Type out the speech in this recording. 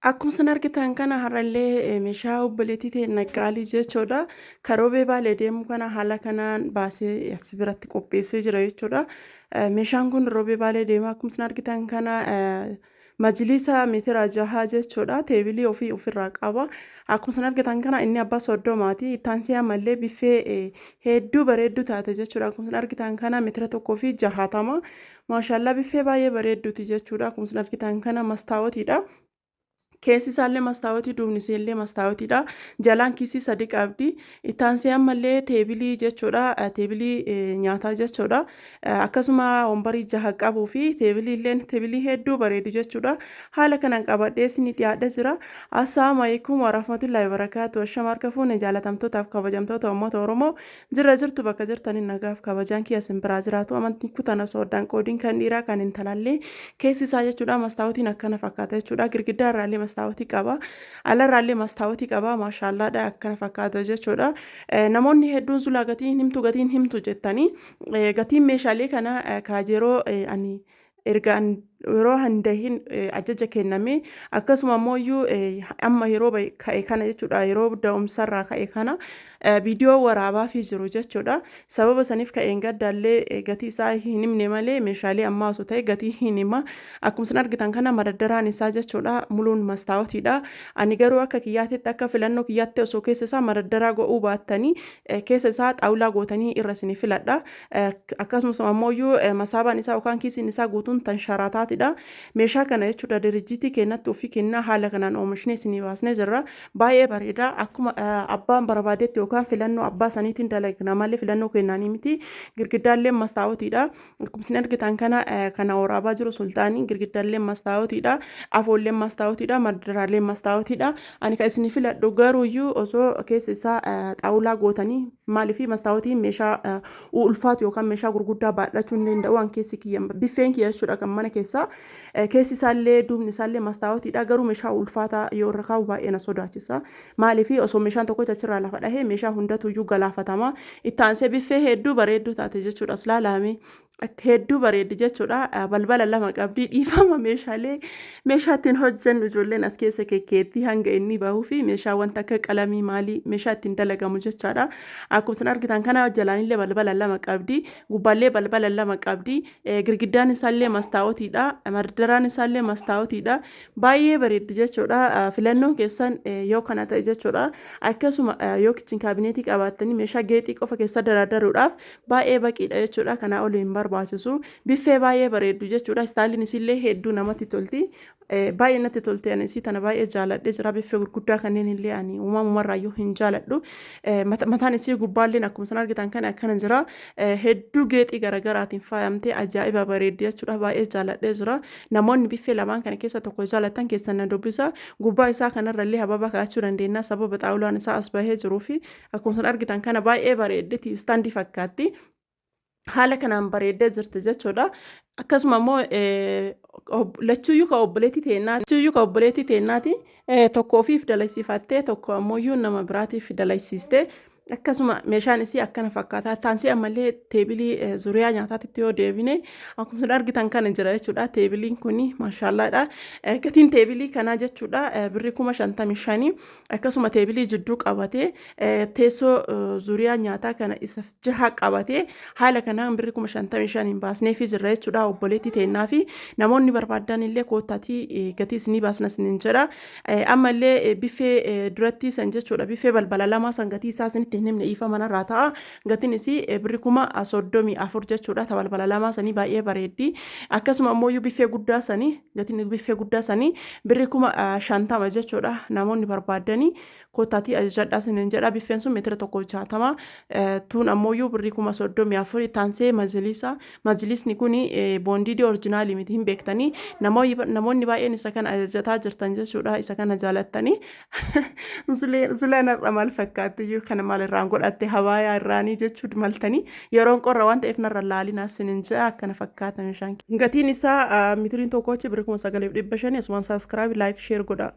Akkuma isin argitan kana har'allee meeshaa obboleettii ta'e Naqqaalii jechuudha. Karooree baalee deemu kana haala kanaan baasee as biratti qopheessee jira jechuudha. Meeshaan kun roobee baalee deema akkuma isin argitan kana majlisa meetira jahaa jechuudha. Teebilii ofirraa qaba. Akkuma isin argitan kana inni abbaa soddomaati. Ittaansii ammallee biffee hedduu bareedduu taate jechuudha. Akkuma isin argitan kana meetira tokkoo fi jahatama. Maashaallah biffee baay'ee bareedduuti jechuudha. Akkuma isin argitan kana mastaawotiidha. Keessi isaallee mastaawotii duubni isaallee mastaawotiidha. Jalaan kiisii sadi qabdi. Ittaansee ammallee teebilii jechuudha. Teebilii nyaataa jechuudha. Akkasuma wombarii jaha qabuu fi teebilii hedduu bareedu jechuudha. Haala kanaan qabadhee isin dhiyaadhee jira. Assalaamu alaykum warahmatullahi wabarakaatu. Ashama harka fuune jaalatamtootaaf kabajamtoota uummata Oromoo jirtu bakka jirtaniin nagaaf kabajaan kiyya isin biraa jiraatu. Amantiin kutana soodaan qoodiin kan dhiiraa kan intalallee keessi isaa jechuudha. Mastaawotiin akkana fakkaata jechuudha. Girgiddaa irraallee mastaawotii qaba. Alarraallee mastaawotii qaba. Maashaallaadha akkana fakkaata jechuudha. Namoonni hedduun sulaa gatiin himtu jettanii gatiin meeshaalee kana kaajeroo ani ergaan yeroo handahin ajaja kenname akkasuma ammoo amma yeroo ka'e kana jechuudha yeroo da'umsarraa ka'e kana viidiyoo waraabaa fi jiru jechuudha. Sababa saniif ka'een gaddaallee gatii isaa hin himne malee meeshaalee ammaa osoo ta'e gatii hin hima. Akkuma isin argitan kana madaddaraan isaa jechuudha muluun mastaawotiidha. Ani garuu akka kiyyaatitti akka filannoo kiyyaatti osoo keessa isaa madaddaraa go'uu baattanii keessa isaa xaawulaa gootanii irra isin filadha. Akkasumas ammoo masaabaan isaa yookaan kiisiin isaa guutuun tan sharaataati. Meeshaa kana jechuudha dirijjiitii kennatti ofii kennaa haala kanaan oomishne isinii baasnee jirra. Baay'ee bareeda akkuma abbaan barbaadetti yookaan filannoo abbaa saniitiin dalagna malee filannoo kennaanii miti. Girgiddaallee mastaawotiidha. Akkuma isin argitan kana waraabaa jiru sultaanii girgiddaallee mastaawotiidha. Afoollee mastaawotiidha. Maddaraallee mastaawotiidha. Ani kan isinii filadhu garuuyyuu osoo keessa isaa xaawulaa gootanii maaliif mastaawotiin meeshaa ulfaatu yookaan meeshaa gurguddaa baadhachuu hin danda'u. Waan keessi kiyya biffeen kiyya jechuudha kan mana keessa. Keessi isaallee duubni isaallee mastaawotiidha. Garuu meeshaa ulfaataa yoo irra kaa'u baay'ee na sodaachisa. Maaliif osoo meeshaan tokko achirraa lafa dhahee meeshaa hundatuyyuu galaafatama. Ittaansee biffee hedduu bareedduu taate jechuudha. Islaalame hedduu bareeddi jechuudha. Balbala lama qabdi dhiifama meeshaa ittiin hojjennu ijoolleen as keessa kekkeetti hanga inni bahuu fi meeshaa wanta akka qalamii maalii meeshaa ittiin dalagamu jechaadha. Akkuma isin argitan kana jalaanillee balbala lama qabdi. Gubbaallee balbala lama qabdi. Girgiddaan isaallee mastaawotiidha. Maddaraan isaallee mastaawotiidha. Baay'ee bareeddi jechuudha. Filannoon keessan yoo kana ta'e jechuudha. Akkasuma yoo kichin kaabineetii qabaattanii meeshaa geexii qofa keessa daradaruudhaaf baay'ee baqiidha jechuudha. Kana ol hin barbaachisu. Biffee baay'ee bareeddu jechuudha. Istaaliin isillee hedduu namatti tolti. Baay'ee natti tolte ani isii tana baay'ee jaaladhe jira. Biffee gurguddaa kanneen illee ani uumamumarraayyuu hin jaaladhu. Mataan isii gubbaalleen akkuma isin argitan kana akkana jira. Hedduu geexii garaagaraatiin faayamtee ajaa'iba bareeddi jechuudha. Baay'ee jaaladhee jira. Namoonni biffee lamaan kana keessa tokko jaalatan keessan na dubbisa. Gubbaa isaa kanarrallee hababa kaa'achuu dandeenya. Sababa xaawulaan isaa as bahee jiruu fi akkuma isin argitan kana baay'ee bareeddi istaandii fakkaatti. Haala kanaan bareeddee jirti jechuudha. Akkasuma immoo lachuuyyuu ka obboleettii teennaati. Tokko ofiif dalaysiifattee tokko ammoo nama biraatiif dalaysiiste. Akkasuma meeshaan isii akkana fakkaata. Ittaansee ammallee teebilii zuriyaa nyaataatti yoo deebine akkuma isin argitan kana jira jechuudha. Teebiliin kuni maashaallaadha. Gatiin teebilii kanaa jechuudha birri 55. Akkasuma teebilii jidduu qabatee teessoo zuriyaa nyaataa kana isa jaha qabatee haala kanaan birri 55 baasnee fi jirra jechuudha. Obboleettii teennaa fi namoonni barbaadan illee koottaatii gatii isinii baasna isiniin jedha. Ammallee biffee duratti san jechuudha. Biffee balbala lamaa san gatii isaa isinitti hin himne ifa manarraa ta'a. Gatiin isii birri 34 jechuudha. Balbala lamaa sanii baay'ee bareeddi. Akkasuma ammoo biffee guddaa sanii gatiin biffee guddaa sanii birri 50 jechuudha. Namoonni barbaadanii koottaatii ajajadhaa isiniin jedha. Biffeen sun meetira 160. Tuun ammoo birri 34 taansee majlisni kuni boondidii orjinaalii miti hin beektanii. Namoonni baay'een isa kana ajajataa jirtan jechuudha. Isa kana jaalattanii. Zuleen irra maal fakkaatti kana maalirraan godhatte habaayaa irraanii jechuudha maltanii yeroon qorra waan ta'eef narra laalina isiniin jedha akkana fakkaata meeshaan. Gatiin isaa meetiriin tokkochi birri 9,500 asumaan saabskiraayib laayik sheer godha.